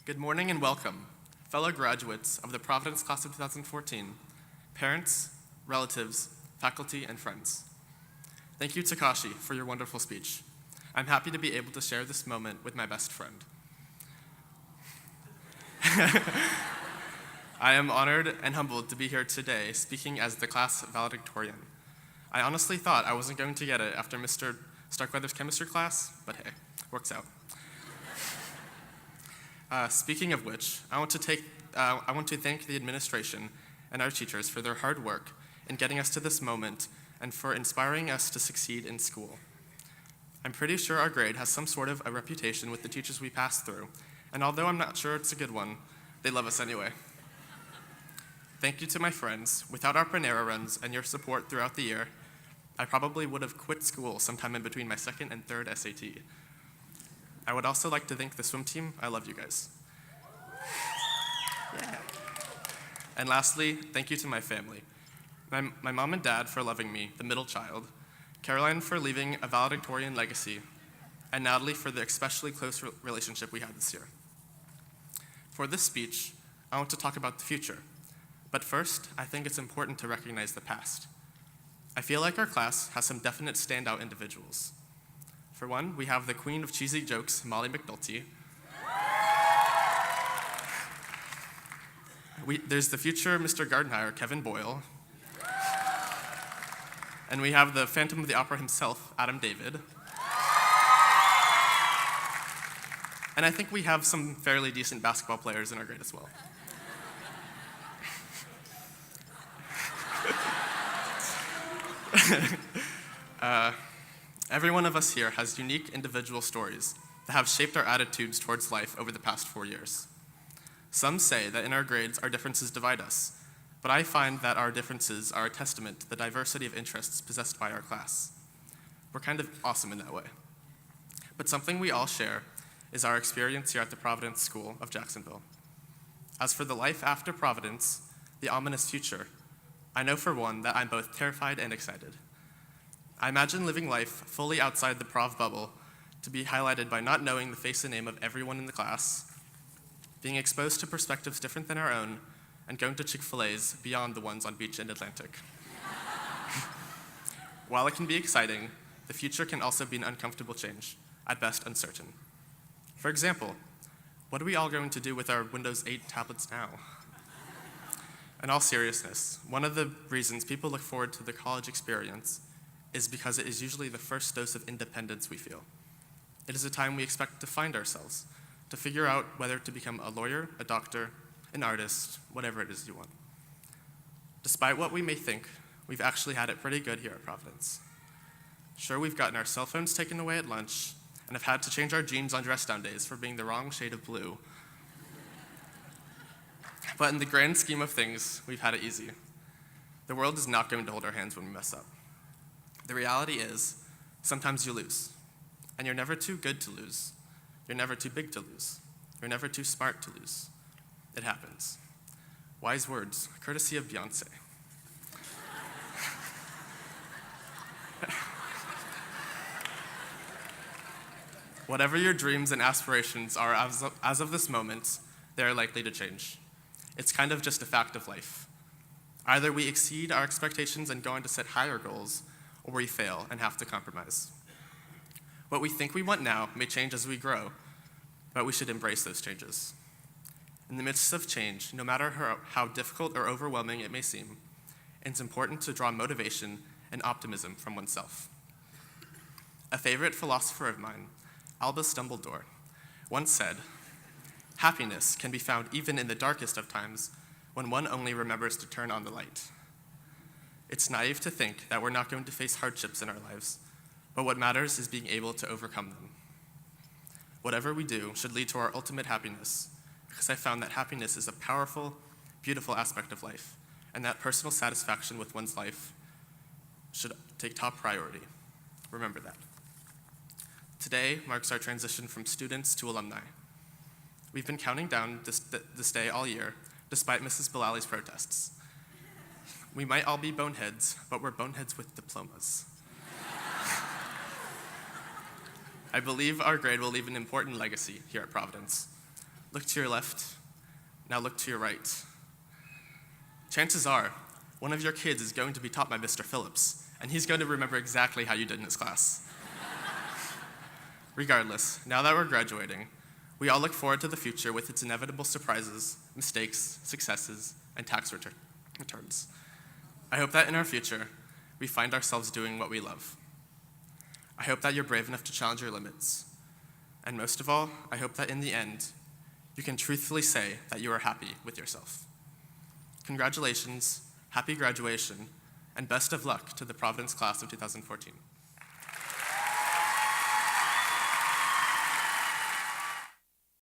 Good morning and welcome, fellow graduates of the Providence class of 2014, parents, relatives, faculty, and friends. Thank you, Takashi, for your wonderful speech. I'm happy to be able to share this moment with my best friend. I am honored and humbled to be here today speaking as the class valedictorian. I honestly thought I wasn't going to get it after Mr. Starkweather's chemistry class, but hey, works out. Speaking of which, I want to thank the administration and our teachers for their hard work in getting us to this moment and for inspiring us to succeed in school. I'm pretty sure our grade has some sort of a reputation with the teachers we pass through, and although I'm not sure it's a good one, they love us anyway. Thank you to my friends. Without our Panera runs and your support throughout the year, I probably would have quit school sometime in between my second and third SAT. I would also like to thank the swim team. I love you guys. Yeah. And lastly, thank you to my family. My mom and dad for loving me, the middle child, Caroline for leaving a valedictorian legacy, and Natalie for the especially close relationship we had this year. For this speech, I want to talk about the future. But first, I think it's important to recognize the past. I feel like our class has some definite standout individuals. For one, we have the queen of cheesy jokes, Molly McNulty. There's the future Mr. Gardenhire, Kevin Boyle. And we have the Phantom of the Opera himself, Adam David. And I think we have some fairly decent basketball players in our grade as well. Every one of us here has unique individual stories that have shaped our attitudes towards life over the past 4 years. Some say that in our grades, our differences divide us, but I find that our differences are a testament to the diversity of interests possessed by our class. We're kind of awesome in that way. But something we all share is our experience here at the Providence School of Jacksonville. As for the life after Providence, the ominous future, I know for one that I'm both terrified and excited. I imagine living life fully outside the Prov bubble to be highlighted by not knowing the face and name of everyone in the class, being exposed to perspectives different than our own, and going to Chick-fil-A's beyond the ones on Beach and Atlantic. While it can be exciting, the future can also be an uncomfortable change, at best uncertain. For example, what are we all going to do with our Windows 8 tablets now? In all seriousness, one of the reasons people look forward to the college experience is because it is usually the first dose of independence we feel. It is a time we expect to find ourselves, to figure out whether to become a lawyer, a doctor, an artist, whatever it is you want. Despite what we may think, we've actually had it pretty good here at Providence. Sure, we've gotten our cell phones taken away at lunch and have had to change our jeans on dress down days for being the wrong shade of blue. But in the grand scheme of things, we've had it easy. The world is not going to hold our hands when we mess up. The reality is, sometimes you lose, and you're never too good to lose. You're never too big to lose. You're never too smart to lose. It happens. Wise words, courtesy of Beyonce. Whatever your dreams and aspirations are as of this moment, they are likely to change. It's kind of just a fact of life. Either we exceed our expectations and go on to set higher goals, or we fail and have to compromise. What we think we want now may change as we grow, but we should embrace those changes. In the midst of change, no matter how difficult or overwhelming it may seem, it's important to draw motivation and optimism from oneself. A favorite philosopher of mine, Albus Dumbledore, once said, "Happiness can be found even in the darkest of times when one only remembers to turn on the light." It's naive to think that we're not going to face hardships in our lives, but what matters is being able to overcome them. Whatever we do should lead to our ultimate happiness, because I found that happiness is a powerful, beautiful aspect of life, and that personal satisfaction with one's life should take top priority. Remember that. Today marks our transition from students to alumni. We've been counting down this day all year, despite Mrs. Bilali's protests. We might all be boneheads, but we're boneheads with diplomas. I believe our grade will leave an important legacy here at Providence. Look to your left. Now look to your right. Chances are, one of your kids is going to be taught by Mr. Phillips, and he's going to remember exactly how you did in his class. Regardless, now that we're graduating, we all look forward to the future with its inevitable surprises, mistakes, successes, and tax returns. I hope that in our future, we find ourselves doing what we love. I hope that you're brave enough to challenge your limits. And most of all, I hope that in the end, you can truthfully say that you are happy with yourself. Congratulations, happy graduation, and best of luck to the Providence class of 2014.